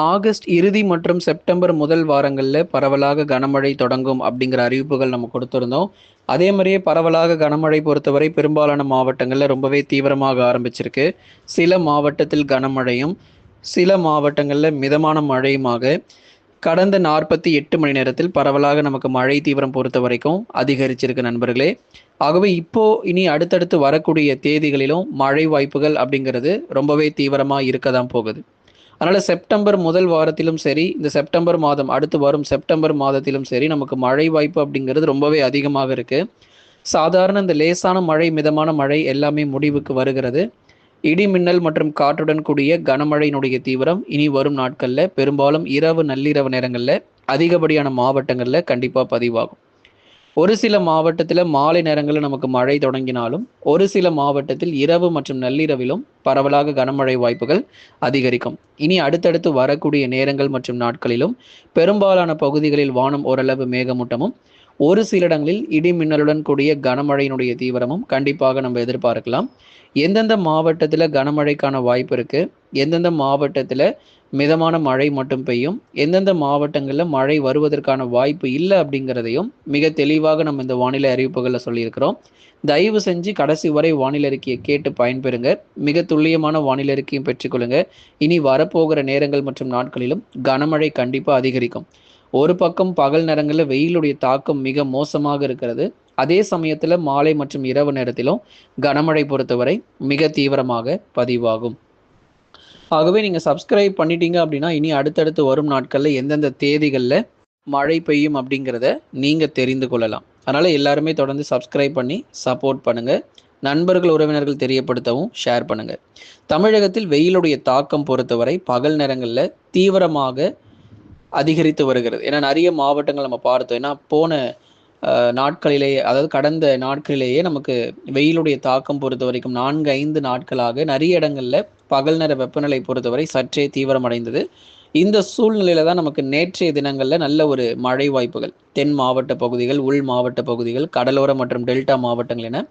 August இறுதி மற்றும் September முதல் வாரங்களில் பரவலாக கனமழை தொடங்கும் அப்படிங்கிற அறிவிப்புகள் நம்ம கொடுத்துருந்தோம். அதே மாதிரியே பரவலாக கனமழை பொறுத்தவரை பெரும்பாலான மாவட்டங்களில் ரொம்பவே தீவிரமாக ஆரம்பிச்சிருக்கு. சில மாவட்டத்தில் கனமழையும் சில மாவட்டங்களில் மிதமான மழையுமாக கடந்த 48 மணி நேரத்தில் பரவலாக நமக்கு மழை தீவிரம் பொறுத்த வரைக்கும் அதிகரிச்சிருக்கு நண்பர்களே. ஆகவே இப்போ இனி அடுத்தடுத்து வரக்கூடிய தேதிகளிலும் மழை வாய்ப்புகள் அப்படிங்கிறது ரொம்பவே தீவிரமாக இருக்க தான் போகுது. அதனால் செப்டம்பர் முதல் வாரத்திலும் சரி, இந்த செப்டம்பர் மாதம் அடுத்து வரும் செப்டம்பர் மாதத்திலும் சரி நமக்கு மழை வாய்ப்பு அப்படிங்கிறது ரொம்பவே அதிகமாக இருக்குது. சாதாரண இந்த லேசான மழை மிதமான மழை எல்லாமே முடிவுக்கு வருகிறது. இடி மின்னல் மற்றும் காற்றுடன் கூடிய கனமழையினுடைய தீவிரம் இனி வரும் நாட்களில் பெரும்பாலும் இரவு நள்ளிரவு நேரங்களில் அதிகப்படியான மாவட்டங்களில் கண்டிப்பாக பதிவாகும். ஒரு சில மாவட்டத்தில் மாலை நேரங்களில் நமக்கு மழை தொடங்கினாலும் ஒரு சில மாவட்டத்தில் இரவு மற்றும் நள்ளிரவிலும் பரவலாக கனமழை வாய்ப்புகள் அதிகரிக்கும். இனி அடுத்தடுத்து வரக்கூடிய நேரங்கள் மற்றும் நாட்களிலும் பெரும்பாலான பகுதிகளில் வானம் ஓரளவு மேகமூட்டமும் ஒரு சில இடங்களில் இடி மின்னலுடன் கூடிய கனமழையினுடைய தீவிரமும் கண்டிப்பாக நம்ம எதிர்பார்க்கலாம். எந்தெந்த மாவட்டத்தில் கனமழைக்கான வாய்ப்பு இருக்கு, எந்தெந்த மாவட்டத்தில் மிதமான மழை மட்டும் பெய்யும், எந்தெந்த மாவட்டங்களில் மழை வருவதற்கான வாய்ப்பு இல்லை அப்படிங்கிறதையும் மிக தெளிவாக நம்ம இந்த வானிலை அறிவிப்புகளில் சொல்லியிருக்கிறோம். தயவு செஞ்சு கடைசி வரை வானிலை அறிக்கையை கேட்டு பயன்பெறுங்க. மிக துல்லியமான வானிலை அறிக்கையும் பெற்றுக்கொள்ளுங்க. இனி வரப்போகிற நேரங்கள் மற்றும் நாட்களிலும் கனமழை கண்டிப்பாக அதிகரிக்கும். ஒரு பக்கம் பகல் நேரங்களில் வெயிலுடைய தாக்கம் மிக மோசமாக இருக்கிறது. அதே சமயத்தில் மாலை மற்றும் இரவு நேரத்திலும் கனமழை பொறுத்தவரை மிக தீவிரமாக பதிவாகும். ஆகவே நீங்கள் சப்ஸ்கிரைப் பண்ணிட்டீங்க அப்படின்னா இனி அடுத்தடுத்து வரும் நாட்களில் எந்தெந்த தேதிகளில் மழை பெய்யும் அப்படிங்கிறத நீங்கள் தெரிந்து கொள்ளலாம். அதனால் எல்லாருமே தொடர்ந்து சப்ஸ்கிரைப் பண்ணி சப்போர்ட் பண்ணுங்கள். நண்பர்கள் உறவினர்கள் தெரியப்படுத்தவும் ஷேர் பண்ணுங்கள். தமிழகத்தில் வெயிலுடைய தாக்கம் பொறுத்தவரை பகல் நேரங்களில் தீவிரமாக அதிகரித்து வருகிறது. ஏன்னா நிறைய மாவட்டங்கள் நம்ம பார்த்தோம். ஏன்னா போன நாட்களிலேயே, அதாவது கடந்த நாட்களிலேயே நமக்கு வெயிலுடைய தாக்கம் பொறுத்த வரைக்கும் 4-5 நாட்களாக நிறைய இடங்களில் பகல் நேர வெப்பநிலை பொறுத்தவரை சற்றே தீவிரமடைந்தது. இந்த சூழ்நிலையில தான் நமக்கு நேற்றைய தினங்களில் நல்ல ஒரு மழை வாய்ப்புகள் தென் மாவட்ட பகுதிகள், உள் மாவட்ட பகுதிகள், கடலோர மற்றும் டெல்டா மாவட்டங்கள் என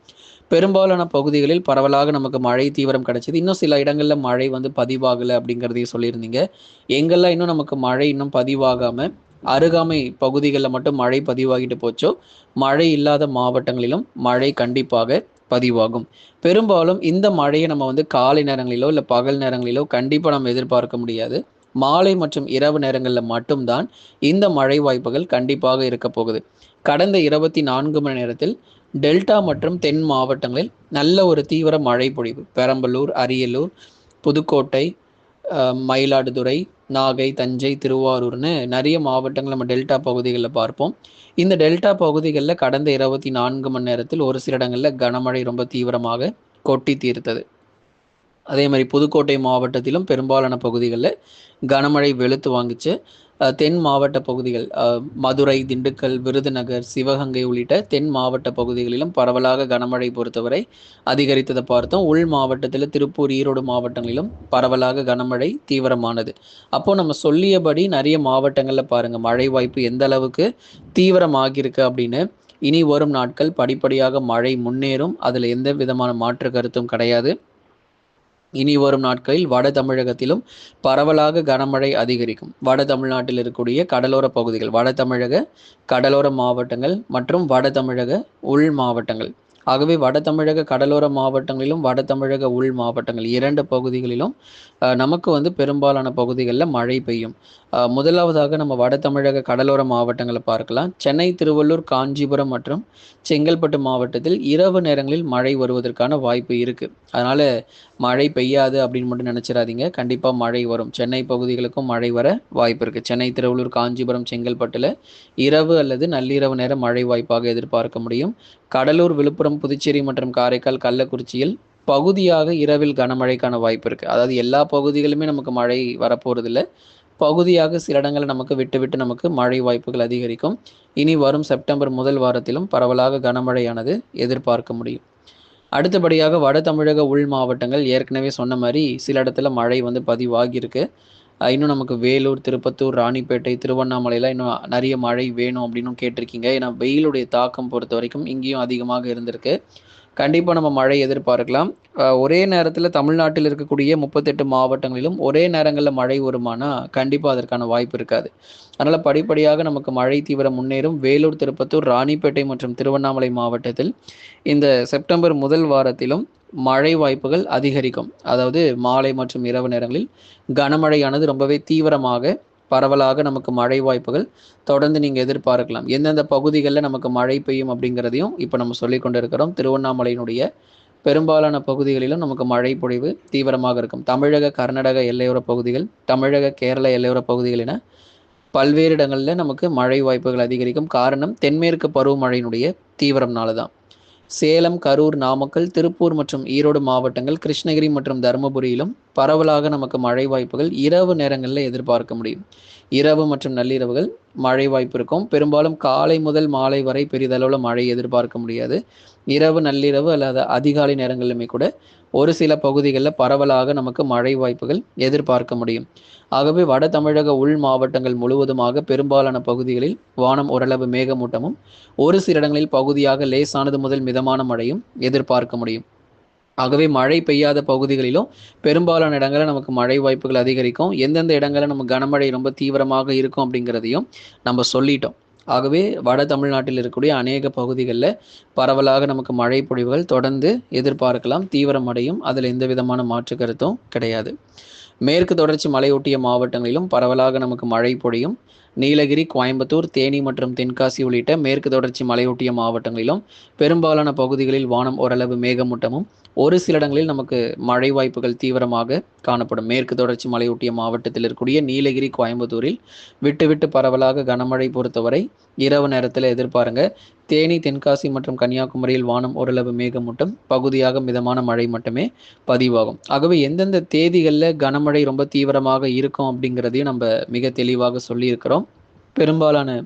பெரும்பாலான பகுதிகளில் பரவலாக நமக்கு மழை தீவிரம் கிடைச்சது. இன்னும் சில இடங்களில் மழை பதிவாகலை அப்படிங்கிறதையும் சொல்லியிருந்தீங்க. எங்கெல்லாம் இன்னும் நமக்கு மழை இன்னும் பதிவாகாமல் அருகாமை பகுதிகளில் மட்டும் மழை பதிவாகிட்டு போச்சோ, மழை இல்லாத மாவட்டங்களிலும் மழை கண்டிப்பாக பதிவாகும். பெரும்பாலும் இந்த மழையை நம்ம காலை நேரங்களிலோ இல்லை பகல் நேரங்களிலோ கண்டிப்பாக நம்ம எதிர்பார்க்க முடியாது. மாலை மற்றும் இரவு நேரங்களில் மட்டும்தான் இந்த மழை வாய்ப்புகள் கண்டிப்பாக இருக்க போகுது. கடந்த 24 மணி நேரத்தில் டெல்டா மற்றும் தென் மாவட்டங்களில் நல்ல ஒரு தீவிர மழை பொழிவு பெரம்பலூர், அரியலூர், புதுக்கோட்டை, மயிலாடுதுறை, நாகை, தஞ்சை, திருவாரூர்னு நிறைய மாவட்டங்கள் நம்ம டெல்டா பகுதிகளில் பார்ப்போம். இந்த டெல்டா பகுதிகளில் கடந்த 24 மணி நேரத்தில் ஒரு சில இடங்களில் கனமழை ரொம்ப தீவிரமாக கொட்டி தீர்த்தது. அதே மாதிரி புதுக்கோட்டை மாவட்டத்திலும் பெரும்பாலான பகுதிகளில் கனமழை வெளுத்து வாங்கிச்சு. தென் மாவட்ட பகுதிகள் மதுரை, திண்டுக்கல், விருதுநகர், சிவகங்கை உள்ளிட்ட தென் மாவட்ட பகுதிகளிலும் பரவலாக கனமழை பொறுத்தவரை அதிகரித்ததை பார்த்தோம். உள் மாவட்டத்தில் திருப்பூர், ஈரோடு மாவட்டங்களிலும் பரவலாக கனமழை தீவிரமானது. அப்போ நம்ம சொல்லியபடி நிறைய மாவட்டங்களில் பாருங்கள் மழை வாய்ப்பு எந்த அளவுக்கு தீவிரமாகியிருக்கு அப்படின்னு. இனி வரும் நாட்கள் படிப்படியாக மழை முன்னேறும், அதில் எந்த விதமான மாற்று கருத்தும் கிடையாது. இனி வரும் நாட்களில் வட தமிழகத்திலும் பரவலாக கனமழை அதிகரிக்கும். வட தமிழ்நாட்டில் இருக்கக்கூடிய கடலோர பகுதிகள், வட தமிழக கடலோர மாவட்டங்கள் மற்றும் வட தமிழக உள் மாவட்டங்கள், ஆகவே வட தமிழக கடலோர மாவட்டங்களிலும் வட தமிழக உள் மாவட்டங்கள் இரண்டு பகுதிகளிலும் நமக்கு பெரும்பாலான பகுதிகளில் மழை பெய்யும். முதலாவதாக நம்ம வட தமிழக கடலோர மாவட்டங்களை பார்க்கலாம். சென்னை, திருவள்ளூர், காஞ்சிபுரம் மற்றும் செங்கல்பட்டு மாவட்டத்தில் இரவு நேரங்களில் மழை வருவதற்கான வாய்ப்பு இருக்குது. அதனால் மழை பெய்யாது அப்படின்னு மட்டும் நினச்சிடாதீங்க. கண்டிப்பாக மழை வரும். சென்னை பகுதிகளுக்கும் மழை வர வாய்ப்பு இருக்குது. சென்னை, திருவள்ளூர், காஞ்சிபுரம், செங்கல்பட்டில் இரவு அல்லது நள்ளிரவு நேரம் மழை வாய்ப்பாக எதிர்பார்க்க முடியும். கடலூர், விழுப்புரம், புதுச்சேரி மற்றும் காரைக்கால், கள்ளக்குறிச்சியில் பகுதியாக இரவில் கனமழைக்கான வாய்ப்பு இருக்குது. அதாவது எல்லா பகுதிகளுமே நமக்கு மழை வரப்போகிறதில்ல. பகுதியாக சில இடங்களில் நமக்கு விட்டு விட்டு நமக்கு மழை வாய்ப்புகள் அதிகரிக்கும். இனி வரும் செப்டம்பர் முதல் வாரத்திலும் பரவலாக கனமழையானது எதிர்பார்க்க முடியும். அடுத்தபடியாக வட தமிழக உள் மாவட்டங்கள் ஏற்கனவே சொன்ன மாதிரி சில இடத்துல மழை பதிவாகியிருக்கு. இன்னும் நமக்கு வேலூர், திருப்பத்தூர், ராணிப்பேட்டை, திருவண்ணாமலையில் இன்னும் நிறைய மழை வேணும் அப்படின்னு கேட்டிருக்கீங்க. ஏன்னா வெயிலுடைய தாக்கம் பொறுத்த வரைக்கும் இங்கேயும் அதிகமாக இருந்திருக்கு. கண்டிப்பாக நம்ம மழை எதிர்பார்க்கலாம். ஒரே நேரத்தில் தமிழ்நாட்டில் இருக்கக்கூடிய 38 மாவட்டங்களிலும் ஒரே நேரங்களில் மழை வருமானா கண்டிப்பாக அதற்கான வாய்ப்பு இருக்காது. அதனால் படிப்படியாக நமக்கு மழை தீவிரம் முன்னேறும். வேலூர், திருப்பத்தூர், ராணிப்பேட்டை மற்றும் திருவண்ணாமலை மாவட்டத்தில் இந்த செப்டம்பர் முதல் வாரத்திலும் மழை வாய்ப்புகள் அதிகரிக்கும். அதாவது மாலை மற்றும் இரவு நேரங்களில் கனமழையானது ரொம்பவே தீவிரமாக பரவலாக நமக்கு மழை வாய்ப்புகள் தொடர்ந்து நீங்கள் எதிர்பார்க்கலாம். எந்தெந்த பகுதிகளில் நமக்கு மழை பெய்யும் அப்படிங்கிறதையும் இப்போ நம்ம சொல்லி கொண்டு இருக்கிறோம். திருவண்ணாமலையினுடைய பெரும்பாலான பகுதிகளிலும் நமக்கு மழை பொழிவு தீவிரமாக இருக்கும். தமிழக கர்நாடக எல்லையோர பகுதிகள், தமிழக கேரள எல்லையோர பகுதிகள் என பல்வேறு இடங்களில் நமக்கு மழை வாய்ப்புகள் அதிகரிக்கும். காரணம் தென்மேற்கு பருவமழையினுடைய தீவிரம்னால தான். சேலம், கரூர், நாமக்கல், திருப்பூர் மற்றும் ஈரோடு மாவட்டங்கள், கிருஷ்ணகிரி மற்றும் தருமபுரியிலும் பரவலாக நமக்கு மழை வாய்ப்புகள் இரவு நேரங்களில் எதிர்பார்க்க முடியும். இரவு மற்றும் நள்ளிரவுகள் மழை வாய்ப்பு இருக்கும். பெரும்பாலும் காலை முதல் மாலை வரை பெரிதளவில் மழை எதிர்பார்க்க முடியாது. இரவு, நள்ளிரவு அல்லது அதிகாலை நேரங்களிலுமே கூட ஒரு சில பகுதிகளில் பரவலாக நமக்கு மழை வாய்ப்புகள் எதிர்பார்க்க முடியும். ஆகவே வட தமிழக உள் மாவட்டங்கள் முழுவதுமாக பெரும்பாலான பகுதிகளில் வானம் ஓரளவு மேகமூட்டமும் ஒரு சில இடங்களில் பகுதியாக லேசானது முதல் மிதமான மழையும் எதிர்பார்க்க முடியும். ஆகவே மழை பெய்யாத பகுதிகளிலும் பெரும்பாலான இடங்களில் நமக்கு மழை வாய்ப்புகள் அதிகரிக்கும். எந்தெந்த இடங்களில் நம்ம கனமழை ரொம்ப தீவிரமாக இருக்கும் அப்படிங்கிறதையும் நம்ம சொல்லிட்டோம். ஆகவே வட தமிழ்நாட்டில் இருக்கக்கூடிய அநேக பகுதிகளில் பரவலாக நமக்கு மழை பொழிவுகள் தொடர்ந்து எதிர்பார்க்கலாம். தீவிரமடையும். அதில் எந்த விதமான மாற்று கருத்தும் கிடையாது. மேற்கு தொடர்ச்சி மலையொட்டிய மாவட்டங்களிலும் பரவலாக நமக்கு மழை பொழியும். நீலகிரி, கோயம்புத்தூர், தேனி மற்றும் தென்காசி உள்ளிட்ட மேற்கு தொடர்ச்சி மலையொட்டிய மாவட்டங்களிலும் பெரும்பாலான பகுதிகளில் வானம் ஓரளவு மேகமூட்டமும் ஒரு சில இடங்களில் நமக்கு மழை வாய்ப்புகள் தீவிரமாக காணப்படும். மேற்கு தொடர்ச்சி மலையொட்டிய மாவட்டத்தில் இருக்கக்கூடிய நீலகிரி, கோயம்புத்தூரில் விட்டு விட்டு பரவலாக கனமழை பொறுத்தவரை இரவு நேரத்தில் எதிர்பாருங்க. தேனி, தென்காசி மற்றும் கன்னியாகுமரியில் வானம் ஓரளவு மேகமூட்டம், பகுதியாக மிதமான மழை மட்டுமே பதிவாகும். ஆகவே எந்தெந்த தேதிகளில் கனமழை ரொம்ப தீவிரமாக இருக்கும் அப்படிங்கிறதையும் நம்ம மிக தெளிவாக சொல்லியிருக்கிறோம். பெரும்பாலான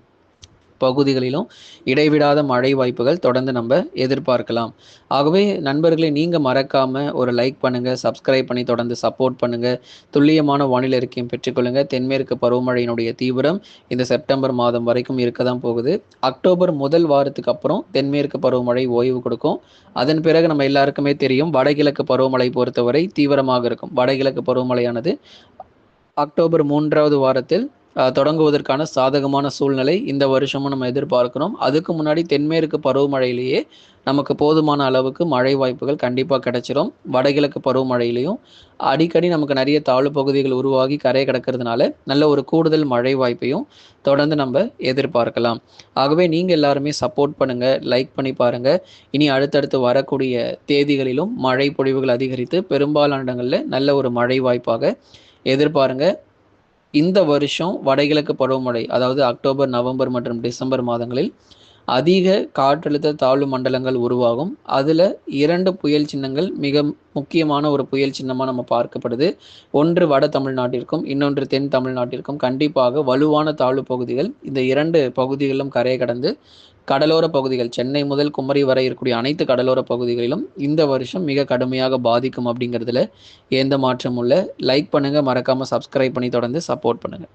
பகுதிகளிலும் இடைவிடாத மழை வாய்ப்புகள் தொடர்ந்து நம்ம எதிர்பார்க்கலாம். ஆகவே நண்பர்களை நீங்கள் மறக்காமல் ஒரு லைக் பண்ணுங்கள், சப்ஸ்கிரைப் பண்ணி தொடர்ந்து சப்போர்ட் பண்ணுங்கள். துல்லியமான வானிலை அறிக்கையும் பெற்றுக்கொள்ளுங்கள். தென்மேற்கு பருவமழையினுடைய தீவிரம் இந்த செப்டம்பர் மாதம் வரைக்கும் இருக்க தான் போகுது. அக்டோபர் முதல் வாரத்துக்கு அப்புறம் தென்மேற்கு பருவமழை ஓய்வு கொடுக்கும். அதன் பிறகு நம்ம எல்லாருக்குமே தெரியும் வடகிழக்கு பருவமழை பொறுத்தவரை தீவிரமாக இருக்கும். வடகிழக்கு பருவமழையானது அக்டோபர் 3வது வாரத்தில் தொடங்குவதற்கான சாதகமான சூழ்நிலை இந்த வருஷமும் நம்ம எதிர்பார்க்கிறோம். அதுக்கு முன்னாடி தென்மேற்கு பருவமழையிலேயே நமக்கு போதுமான அளவுக்கு மழை வாய்ப்புகள் கண்டிப்பாக கிடைச்சிரும். வடகிழக்கு பருவமழையிலையும் அடிக்கடி நமக்கு நிறைய தாழ்வு பகுதிகள் உருவாகி கரை கிடக்கிறதுனால நல்ல ஒரு கூடுதல் மழை வாய்ப்பையும் தொடர்ந்து நம்ம எதிர்பார்க்கலாம். ஆகவே நீங்கள் எல்லாருமே சப்போர்ட் பண்ணுங்கள், லைக் பண்ணி பாருங்கள். இனி அடுத்தடுத்து வரக்கூடிய தேதிகளிலும் மழை பொழிவுகள் அதிகரித்து பெரும்பாலான இடங்களில் நல்ல ஒரு மழை வாய்ப்பாக எதிர்பாருங்க. இந்த வருஷம் வடகிழக்கு பருவமழை, அதாவது அக்டோபர், நவம்பர் மற்றும் டிசம்பர் மாதங்களில் அதிக காற்றழுத்த தாழ்வு மண்டலங்கள் உருவாகும். அதில் 2 புயல் சின்னங்கள் மிக முக்கியமான ஒரு புயல் சின்னமாக நம்ம பார்க்கப்படுது. ஒன்று வட தமிழ்நாட்டிற்கும் இன்னொன்று தென் தமிழ்நாட்டிற்கும் கண்டிப்பாக வலுவான தாழ்வு பகுதிகள். இந்த 2 பகுதிகளிலும் கரையை கடந்து கடலோர பகுதிகள், சென்னை முதல் குமரி வரை இருக்கக்கூடிய அனைத்து கடலோர பகுதிகளிலும் இந்த வருஷம் மிக கடுமையாக பாதிக்கும் அப்படிங்கிறதுல எந்த மாற்றமும் இல்லை. லைக் பண்ணுங்கள், மறக்காமல் சப்ஸ்கிரைப் பண்ணி தொடர்ந்து சப்போர்ட் பண்ணுங்கள்.